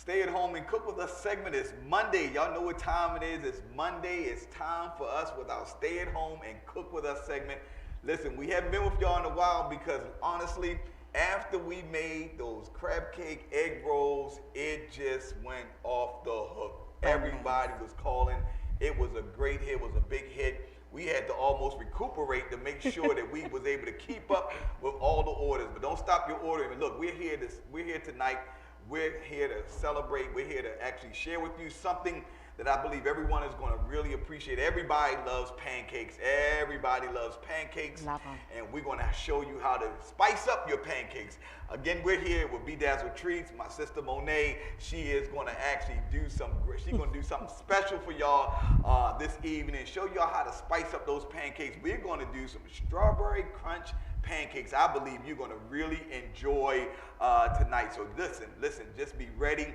Stay at home and cook with us segment is Monday. Y'all know what time it is. It's Monday. It's time for us with our stay at home and cook with us segment. Listen, we haven't been with y'all in a while because honestly, after we made those crab cake egg rolls, it just went off the hook. Everybody was calling. It was a great hit. It was a big hit. We had to almost recuperate to make sure that we was able to keep up with all the orders. But don't stop your ordering. And look, we're here tonight. We're here to celebrate. We're here to actually share with you something that I believe everyone is going to really appreciate. Everybody loves pancakes. Everybody loves pancakes. Love them. And we're going to show you how to spice up your pancakes. Again, we're here with Bedazzled Treats. My sister Monet, she is going to actually do something special for y'all this evening. Show y'all how to spice up those pancakes. We're going to do some strawberry crunch pancakes. I believe you're going to really enjoy tonight. So listen, just be ready.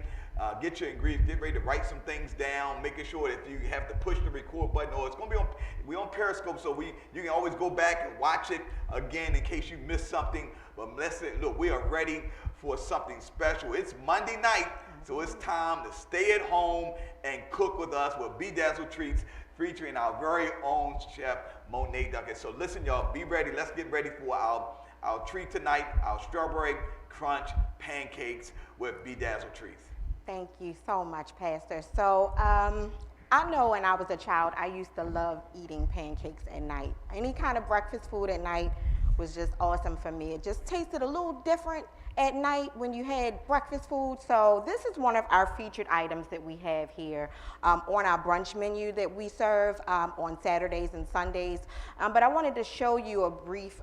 Get your ingredients, get ready to write some things down, making sure that if you have to push the record button, or it's going to be we're on Periscope, so you can always go back and watch it again in case you missed something. But listen, look, we are ready for something special. It's Monday night, so it's time to stay at home and cook with us with Bedazzled Treats, featuring our very own chef, Monet Duckett. So listen, y'all, be ready. Let's get ready for our treat tonight, our strawberry crunch pancakes with Bedazzled Treats. Thank you so much, Pastor. So I know when I was a child, I used to love eating pancakes at night. Any kind of breakfast food at night was just awesome for me. It just tasted a little different at night when you had breakfast food. So this is one of our featured items that we have here on our brunch menu that we serve on Saturdays and Sundays. But I wanted to show you a brief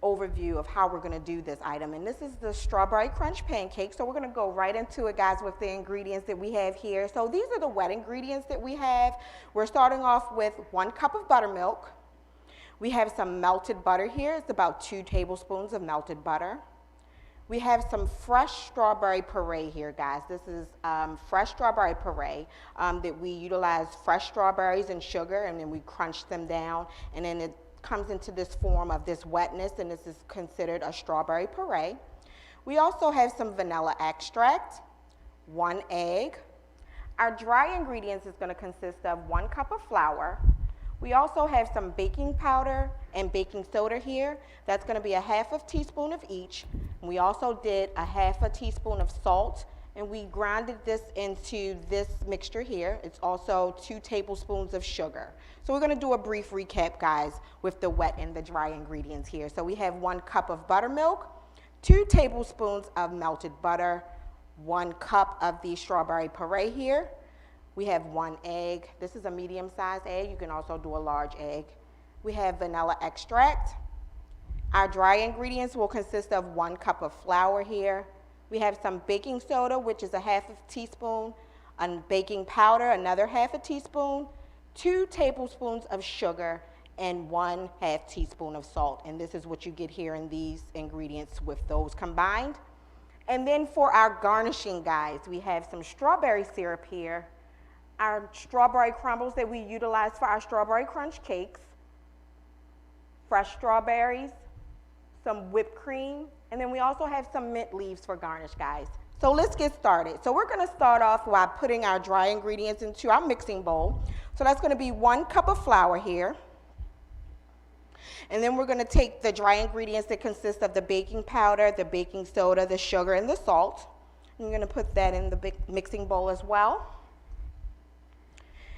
overview of how we're going to do this item. And this is the strawberry crunch pancake. So we're going to go right into it, guys, with the ingredients that we have here. So these are the wet ingredients that we have. We're starting off with 1 cup of buttermilk. We have some melted butter here. It's about 2 tablespoons of melted butter. We have some fresh strawberry puree here, guys. This is fresh strawberry puree that we utilize fresh strawberries and sugar, and then we crunch them down, and then it comes into this form of this wetness, and this is considered a strawberry puree. We also have some vanilla extract, 1 egg. Our dry ingredients is going to consist of 1 cup of flour. We also have some baking powder and baking soda here. That's going to be a 1/2 teaspoon of each. We also did a 1/2 teaspoon of salt, and we grinded this into this mixture here. It's also 2 tablespoons of sugar. So we're going to do a brief recap, guys, with the wet and the dry ingredients here. So we have 1 cup of buttermilk, 2 tablespoons of melted butter, 1 cup of the strawberry puree here. We have 1 egg. This is a medium-sized egg. You can also do a large egg. We have vanilla extract. Our dry ingredients will consist of 1 cup of flour here. We have some baking soda, which is a 1/2 teaspoon, and baking powder, another 1/2 teaspoon, 2 tablespoons of sugar, and 1/2 teaspoon of salt. And this is what you get here in these ingredients with those combined. And then for our garnishing, guys, we have some strawberry syrup here, our strawberry crumbles that we utilize for our strawberry crunch cakes, fresh strawberries, some whipped cream, and then we also have some mint leaves for garnish, guys. So let's get started. So we're going to start off by putting our dry ingredients into our mixing bowl. So that's going to be 1 cup of flour here. And then we're going to take the dry ingredients that consist of the baking powder, the baking soda, the sugar, and the salt. And you're going to put that in the mixing bowl as well.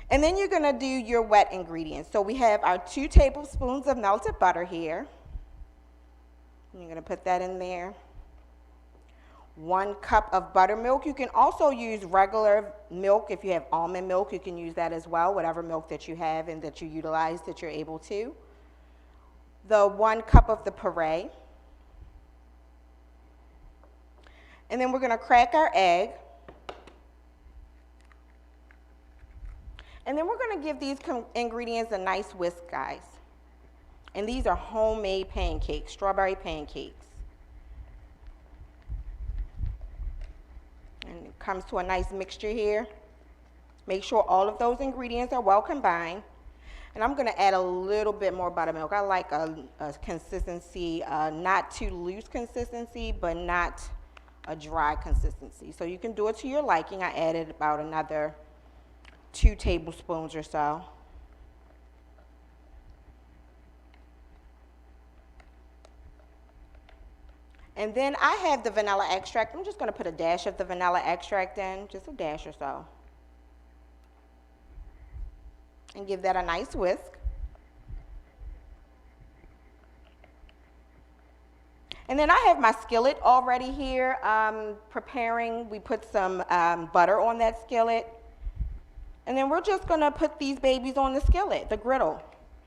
And then you're going to do your wet ingredients. So we have our 2 tablespoons of melted butter here. And you're going to put that in there. 1 cup of buttermilk. You can also use regular milk. If you have almond milk, you can use that as well, whatever milk that you have and that you utilize that you're able to. The 1 cup of the puree. And then we're going to crack our egg. And then we're going to give these ingredients a nice whisk, guys. And these are homemade pancakes, strawberry pancakes. And it comes to a nice mixture here. Make sure all of those ingredients are well combined. And I'm going to add a little bit more buttermilk. I like a consistency, not too loose consistency, but not a dry consistency. So you can do it to your liking. I added about another 2 tablespoons or so. And then I have the vanilla extract. I'm just going to put a dash of the vanilla extract in, just a dash or so. And give that a nice whisk. And then I have my skillet already here preparing. We put some butter on that skillet. And then we're just going to put these babies on the skillet, the griddle.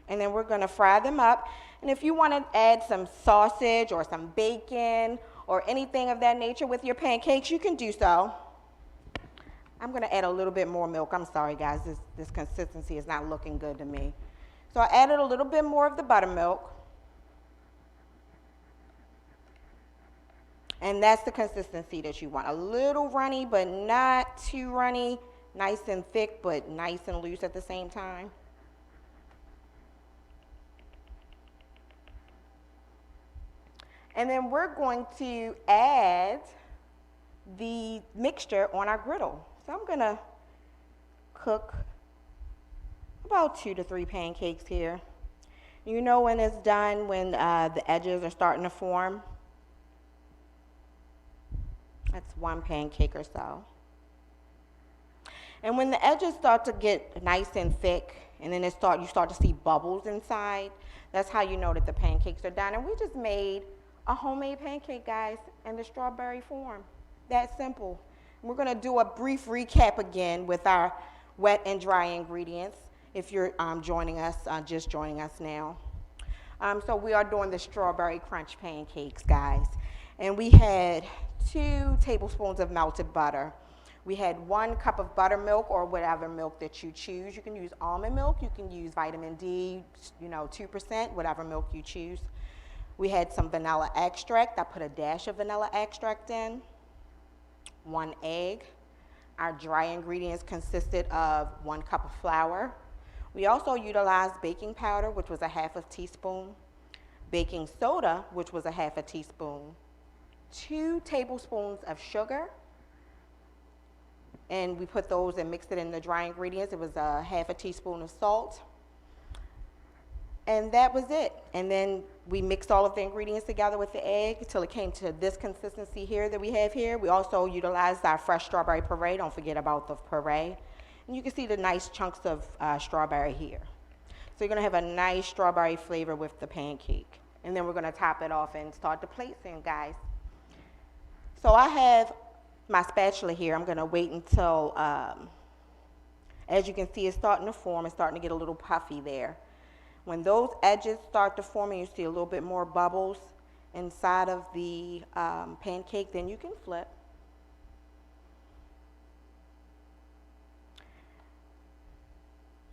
And then we're going to fry them up. And if you want to add some sausage or some bacon or anything of that nature with your pancakes, you can do so. I'm going to add a little bit more milk. I'm sorry, guys. This consistency is not looking good to me. So I added a little bit more of the buttermilk. And that's the consistency that you want. A little runny, but not too runny. Nice and thick, but nice and loose at the same time. And then we're going to add the mixture on our griddle. So I'm going to cook about 2 to 3 pancakes here. You know when it's done, when the edges are starting to form. That's 1 pancake or so. And when the edges start to get nice and thick, and then you start to see bubbles inside, that's how you know that the pancakes are done. And we just made a homemade pancake, guys, in the strawberry form. That simple. We're going to do a brief recap again with our wet and dry ingredients if you're just joining us now. So we are doing the strawberry crunch pancakes, guys. And we had 2 tablespoons of melted butter. We had 1 cup of buttermilk or whatever milk that you choose. You can use almond milk. You can use vitamin D, 2%, whatever milk you choose. We had some vanilla extract. I put a dash of vanilla extract in. 1 egg. Our dry ingredients consisted of 1 cup of flour. We also utilized baking powder, which was a half a teaspoon. Baking soda, which was a half a teaspoon. 2 tablespoons of sugar. And we put those and mixed it in the dry ingredients. It was a half a teaspoon of salt. And that was it. And then we mixed all of the ingredients together with the egg until it came to this consistency here that we have here. We also utilized our fresh strawberry puree. Don't forget about the puree. And you can see the nice chunks of strawberry here. So you're going to have a nice strawberry flavor with the pancake. And then we're going to top it off and start the plates in, guys. So I have my spatula here. I'm going to wait until, as you can see, it's starting to form. It's starting to get a little puffy there. When those edges start to form and you see a little bit more bubbles inside of the pancake, then you can flip.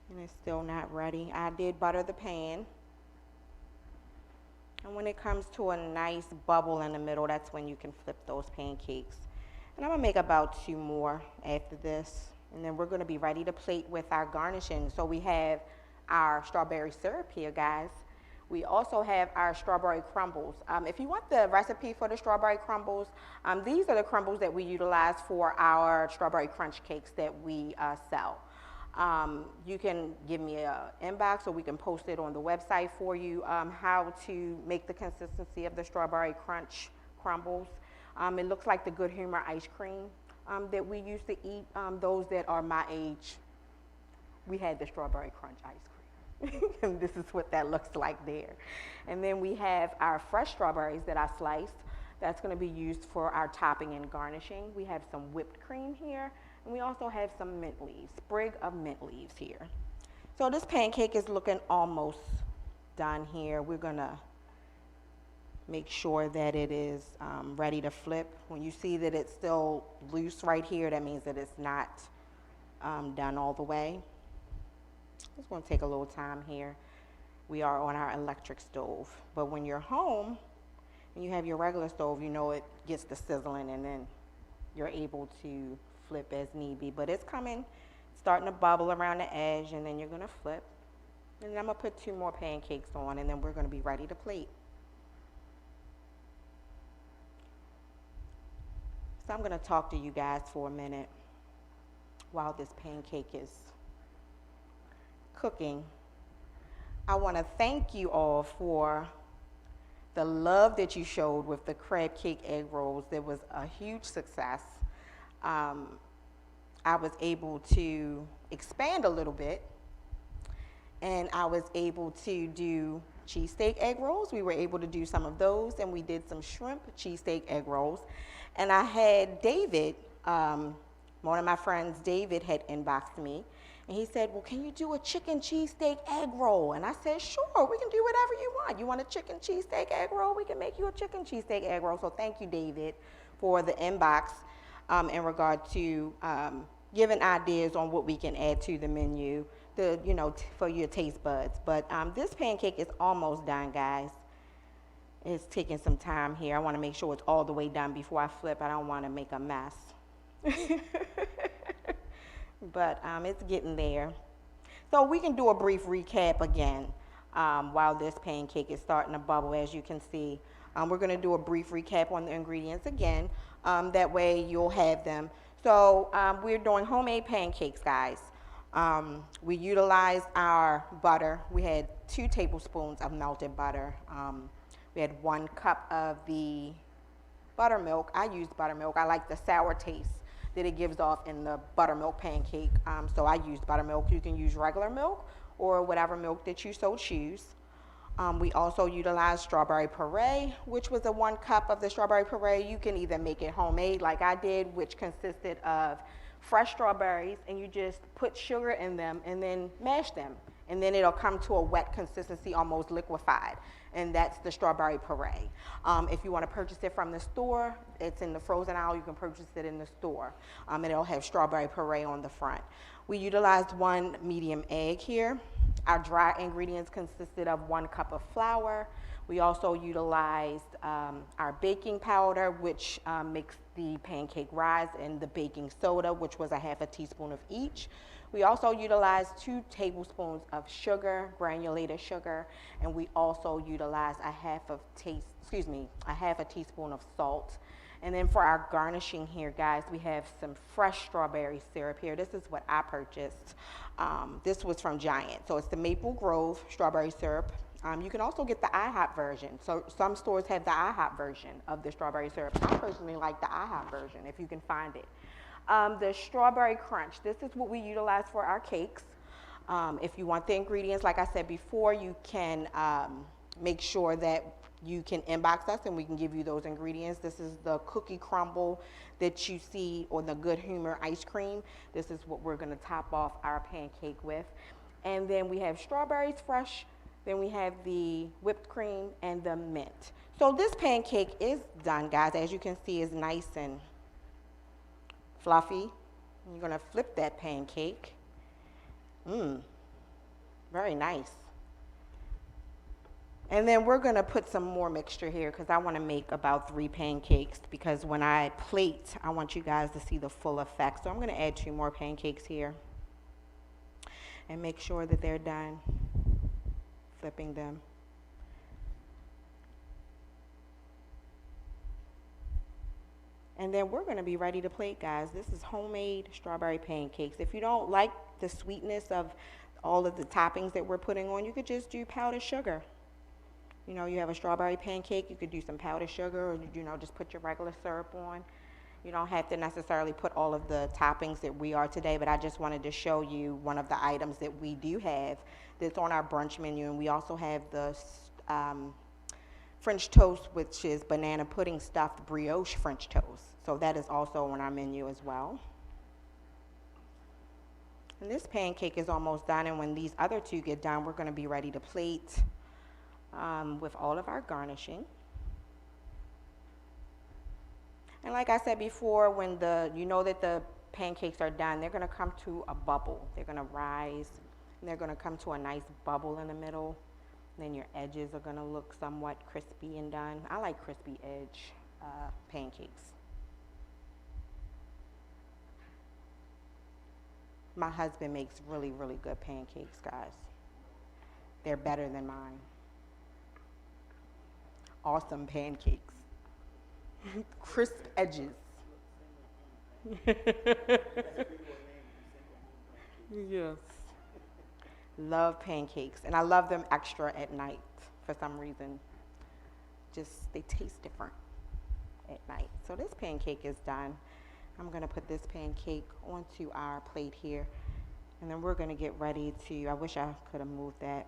And it's still not ready. I did butter the pan. And when it comes to a nice bubble in the middle, that's when you can flip those pancakes. And I'm going to make about 2 more after this. And then we're going to be ready to plate with our garnishing. So we have our strawberry syrup here, guys. We also have our strawberry crumbles. If you want the recipe for the strawberry crumbles, these are the crumbles that we utilize for our strawberry crunch cakes that we sell. You can give me an inbox or we can post it on the website for you how to make the consistency of the strawberry crunch crumbles. It looks like the Good Humor ice cream that we used to eat. Those that are my age, we had the strawberry crunch ice cream. And this is what that looks like there. And then we have our fresh strawberries that I sliced. That's going to be used for our topping and garnishing. We have some whipped cream here. And we also have some mint leaves, sprig of mint leaves here. So this pancake is looking almost done here. We're going to make sure that it is ready to flip. When you see that it's still loose right here, that means that it's not done all the way. It's going to take a little time here. We are on our electric stove. But when you're home and you have your regular stove, you know it gets the sizzling and then you're able to flip as need be. But it's coming, starting to bubble around the edge, and then you're going to flip. And then I'm going to put 2 more pancakes on, and then we're going to be ready to plate. So I'm going to talk to you guys for a minute while this pancake is cooking. I want to thank you all for the love that you showed with the crab cake egg rolls. It was a huge success. I was able to expand a little bit, and I was able to do cheesesteak egg rolls. We were able to do some of those, and we did some shrimp cheesesteak egg rolls. And I had David, one of my friends, David, had inboxed me, and he said, well, can you do a chicken cheesesteak egg roll? And I said, sure, we can do whatever you want. You want a chicken cheesesteak egg roll? We can make you a chicken cheesesteak egg roll. So thank you, David, for the inbox in regard to giving ideas on what we can add to the menu, for your taste buds. But this pancake is almost done, guys. It's taking some time here. I want to make sure it's all the way done before I flip. I don't want to make a mess. But it's getting there. So we can do a brief recap again while this pancake is starting to bubble, as you can see. We're going to do a brief recap on the ingredients again. That way you'll have them. So we're doing homemade pancakes, guys. We utilized our butter. We had 2 tablespoons of melted butter. We had 1 cup of the buttermilk. I used buttermilk. I like the sour taste that it gives off in the buttermilk pancake. So I used buttermilk. You can use regular milk or whatever milk that you so choose. We also utilized strawberry puree, which was 1 cup of the strawberry puree. You can either make it homemade like I did, which consisted of fresh strawberries, and you just put sugar in them and then mash them. And then it'll come to a wet consistency, almost liquefied. And that's the strawberry puree. If you want to purchase it from the store, it's in the frozen aisle. You can purchase it in the store. And it'll have strawberry puree on the front. We utilized 1 medium egg here. Our dry ingredients consisted of 1 cup of flour. We also utilized our baking powder, which makes the pancake rise, and the baking soda, which was 1/2 teaspoon of each. We also utilized 2 tablespoons of sugar, granulated sugar, and we also utilized 1/2 teaspoon of salt. And then for our garnishing here, guys, we have some fresh strawberry syrup here. This is what I purchased. This was from Giant. So it's the Maple Grove strawberry syrup. You can also get the IHOP version. So some stores have the IHOP version of the strawberry syrup. I personally like the IHOP version, if you can find it. The strawberry crunch. This is what we utilize for our cakes. If you want the ingredients, like I said before, you can make sure that you can inbox us and we can give you those ingredients. This is the cookie crumble that you see, or the Good Humor ice cream. This is what we're going to top off our pancake with. And then we have strawberries fresh. Then we have the whipped cream and the mint. So this pancake is done, guys. As you can see, it's nice and fluffy. You're going to flip that pancake. Very nice. And then we're going to put some more mixture here because I want to make about 3 pancakes, because when I plate, I want you guys to see the full effect. So I'm going to add 2 more pancakes here and make sure that they're done flipping them. And then we're going to be ready to plate, guys. This is homemade strawberry pancakes. If you don't like the sweetness of all of the toppings that we're putting on, you could just do powdered sugar. You know, you have a strawberry pancake, you could do some powdered sugar, or, just put your regular syrup on. You don't have to necessarily put all of the toppings that we are today, but I just wanted to show you one of the items that we do have that's on our brunch menu. And we also have the French toast, which is banana pudding stuffed brioche French toast. So that is also on our menu as well. And this pancake is almost done, and when these other 2 get done, we're going to be ready to plate with all of our garnishing. And like I said before, when that the pancakes are done, they're going to come to a bubble. They're going to rise, and they're going to come to a nice bubble in the middle. And then your edges are going to look somewhat crispy and done. I like crispy edge pancakes. My husband makes really, really good pancakes, guys. They're better than mine. Awesome pancakes. Crisp edges. Yes. Love pancakes, and I love them extra at night for some reason. Just they taste different at night. So this pancake is done. I'm gonna put this pancake onto our plate here, and then we're gonna get ready to. I wish I could have moved that.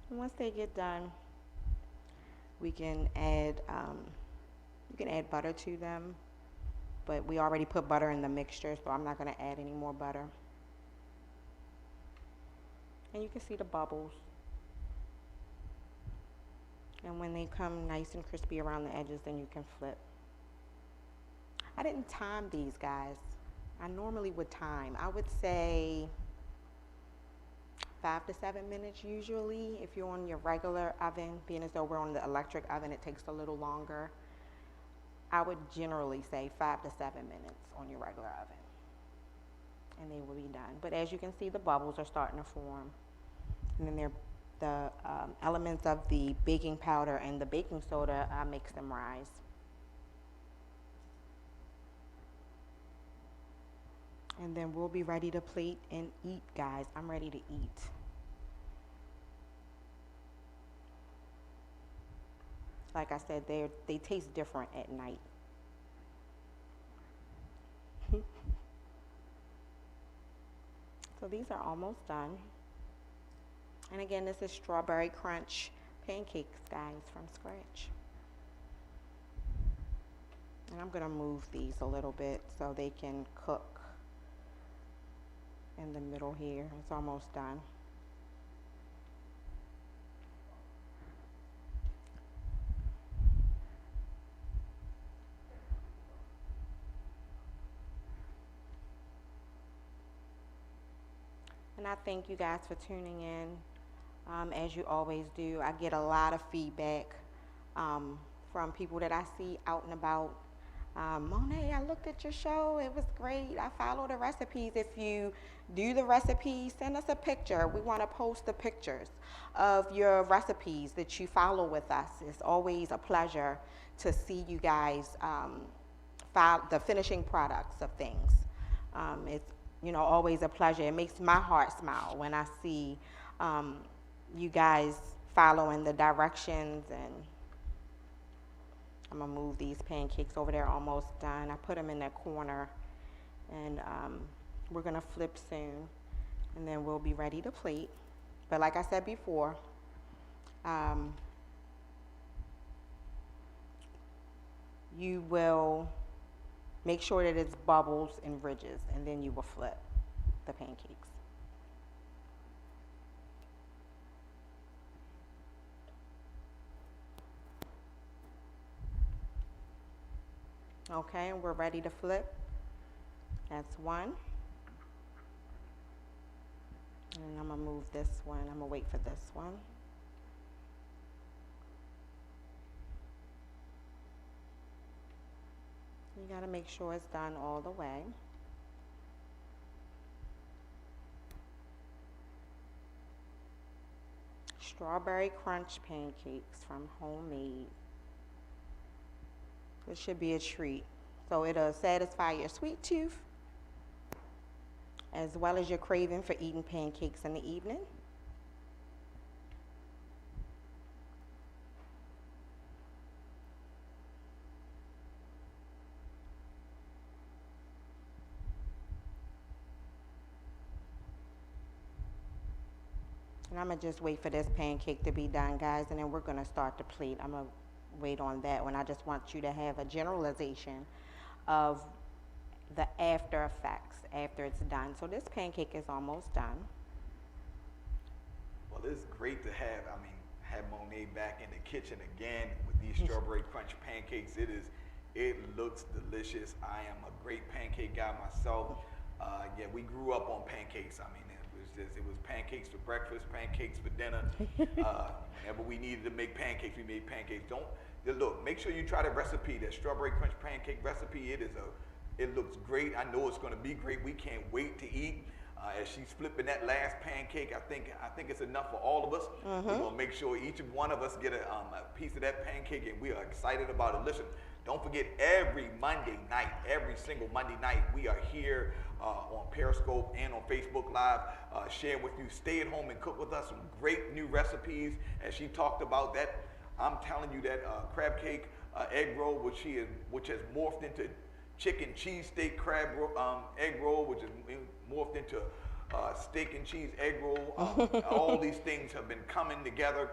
And once they get done, we can add. You can add butter to them, but we already put butter in the mixture, so I'm not gonna add any more butter. And you can see the bubbles. And when they come nice and crispy around the edges, then you can flip. I didn't time these, guys. I normally would time. I would say 5 to 7 minutes usually. If you're on your regular oven, being as though we're on the electric oven, it takes a little longer. I would generally say 5 to 7 minutes on your regular oven, and they will be done. But as you can see, the bubbles are starting to form, and then the elements of the baking powder and the baking soda makes them rise. And then we'll be ready to plate and eat, guys. I'm ready to eat. Like I said, they taste different at night. So these are almost done. And again, this is strawberry crunch pancakes, guys, from scratch. And I'm gonna move these a little bit so they can cook in the middle here. It's almost done. And I thank you guys for tuning in. As you always do, I get a lot of feedback from people that I see out and about. Monet, I looked at your show. It was great. I follow the recipes. If you do the recipes, send us a picture. We want to post the pictures of your recipes that you follow with us. It's always a pleasure to see you guys the finishing products of things. It's always a pleasure. It makes my heart smile when I see you guys following the directions. And I'm gonna move these pancakes over there, almost done. I put them in that corner, and we're gonna flip soon, and then we'll be ready to plate. But like I said before, you will make sure that it's bubbles and ridges, and then you will flip the pancakes. Okay, and we're ready to flip. That's one. And I'm gonna move this one. I'm gonna wait for this one. You gotta make sure it's done all the way. Strawberry crunch pancakes from Homemade. This should be a treat. So it'll satisfy your sweet tooth as well as your craving for eating pancakes in the evening. And I'm gonna just wait for this pancake to be done, guys, and then we're gonna start the plate. I'm gonna wait on that one. I just want you to have a generalization of the after effects after it's done. So this pancake is almost done. Well, it's great to have Monet back in the kitchen again with these strawberry crunch pancakes. It looks delicious. I am a great pancake guy myself. Yeah, we grew up on pancakes. It was pancakes for breakfast, pancakes for dinner. Whenever we needed to make pancakes, we made pancakes. Look, make sure you try the recipe, that strawberry crunch pancake recipe. It looks great. I know it's going to be great. We can't wait to eat. As she's flipping that last pancake, I think it's enough for all of us. We're going to make sure each one of us get a piece of that pancake, and we are excited about it. Listen, Don't forget, every Monday night, every single Monday night, we are here on Periscope and on Facebook Live, sharing with you, stay at home and cook with us, some great new recipes. As she talked about that, I'm telling you that crab cake, egg roll, which has morphed into chicken cheesesteak egg roll, which is morphed into steak and cheese egg roll. All these things have been coming together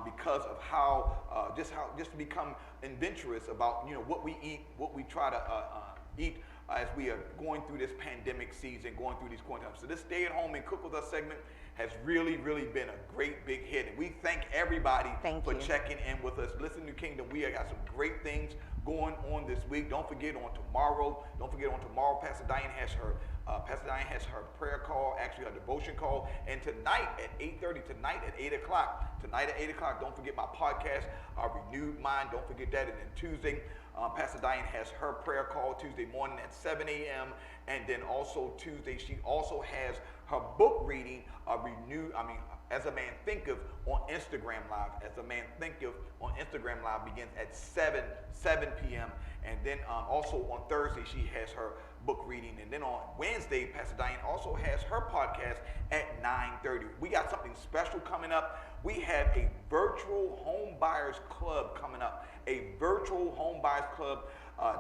because of how just to become adventurous about what we eat, what we try to eat as we are going through this pandemic season, going through these quarantines. So this stay at home and cook with us segment has really been a great big hit, and we thank everybody for checking in with us. Listen to Kingdom, we have got some great things going on this week. Don't forget on tomorrow, Pastor Diane has her prayer call, actually her devotion call, and tonight at 8:30, tonight at 8 o'clock, don't forget my podcast, Renewed Mind, don't forget that. And then Tuesday, Pastor Diane has her prayer call Tuesday morning at 7 a.m. And then also Tuesday, she also has her book reading, As a Man Thinketh on Instagram Live. As a Man Thinketh on Instagram Live begins at 7 p.m. And then also on Thursday, she has her book reading. And then on Wednesday, Pastor Diane also has her podcast at 9:30. We got something special coming up. We have a virtual home buyers club coming up. A virtual home buyers club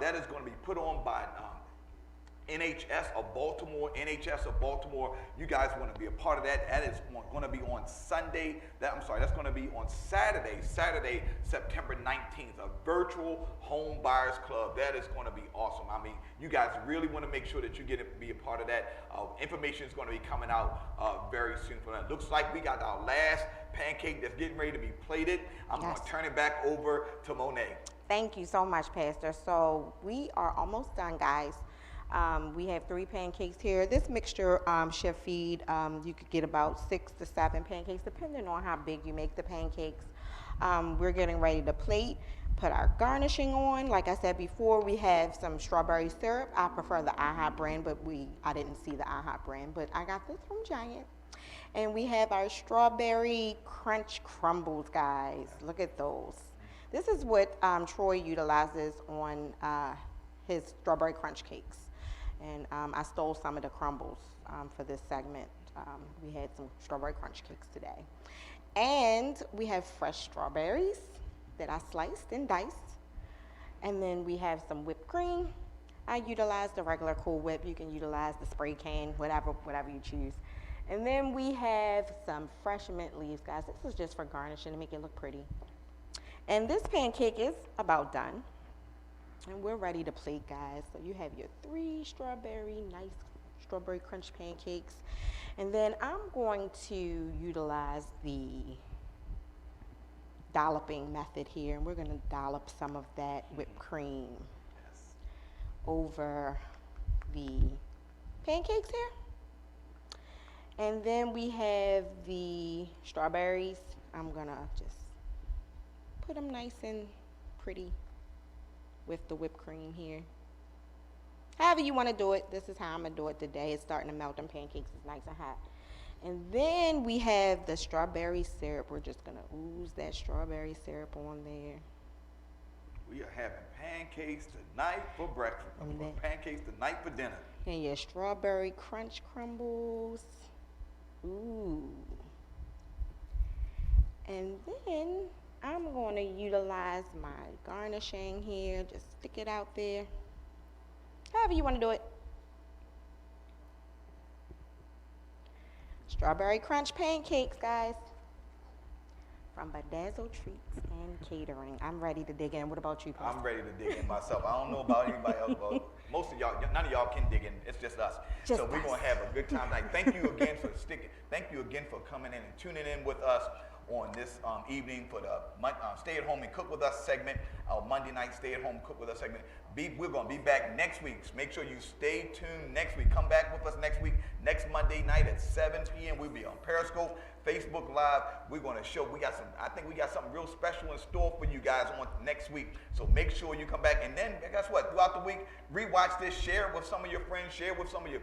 that is going to be put on by NHS of Baltimore. You guys want to be a part of that. That is going to be on Sunday. That's going to be on Saturday, September 19th. A virtual home buyers club. That is going to be awesome. I mean, you guys really want to make sure that you get to be a part of that. Information is going to be coming out very soon for that. Looks like we got our last pancake that's getting ready to be plated. I'm going to turn it back over to Monet. Thank you so much, Pastor. So we are almost done, guys. We have 3 pancakes here. This mixture, Chef Feed, you could get about 6 to 7 pancakes, depending on how big you make the pancakes. We're getting ready to plate, put our garnishing on. Like I said before, we have some strawberry syrup. I prefer the IHOP brand, but I didn't see the IHOP brand, but I got this from Giant. And we have our strawberry crunch crumbles, guys. Look at those. This is what Troy utilizes on his strawberry crunch cakes. And I stole some of the crumbles for this segment. We had some strawberry crunch cakes today. And we have fresh strawberries that I sliced and diced. And then we have some whipped cream. I utilize the regular Cool Whip. You can utilize the spray can, whatever you choose. And then we have some fresh mint leaves, guys. This is just for garnishing to make it look pretty. And this pancake is about done. And we're ready to plate, guys. So you have your 3 nice strawberry crunch pancakes. And then I'm going to utilize the dolloping method here. And we're going to dollop some of that whipped cream over the pancakes here. And then we have the strawberries. I'm going to just put them nice and pretty with the whipped cream here. However you want to do it, this is how I'm going to do it today. It's starting to melt. Them pancakes is nice and hot. And then we have the strawberry syrup. We're just going to ooze that strawberry syrup on there. We are having pancakes tonight for breakfast. Pancakes tonight for dinner. And your strawberry crunch crumbles. Ooh. And then I'm going to utilize my garnishing here. Just stick it out there. However you want to do it. Strawberry crunch pancakes, guys. From Bedazzled Treats and Catering. I'm ready to dig in. What about you, Pastor? I'm ready to dig in myself. I don't know about anybody else, but most of y'all, none of y'all can dig in. It's just us. So we're going to have a good time tonight. Thank you again for sticking. Thank you again for coming in and tuning in with us on this evening for the Stay at Home and Cook with Us segment, our Monday night Stay at Home Cook with Us segment. We're going to be back next week. So make sure you stay tuned next week. Come back with us next week, next Monday night at 7 p.m. We'll be on Periscope, Facebook Live. We're going to show, I think we got something real special in store for you guys on next week. So make sure you come back. And then, guess what? Throughout the week, rewatch this, share it with some of your friends, share it with some of your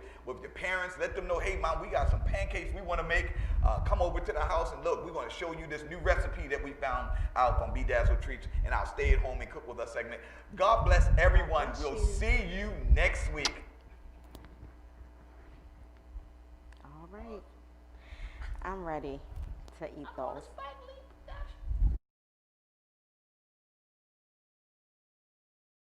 parents. Let them know, hey, Mom, we got some pancakes we want to make. Come over to the house and look, we're going to show you this new recipe that we found out from Bedazzled Treats in our Stay at Home and Cook With Us segment. God bless everyone. We'll see you next week. All right. I'm ready to eat those.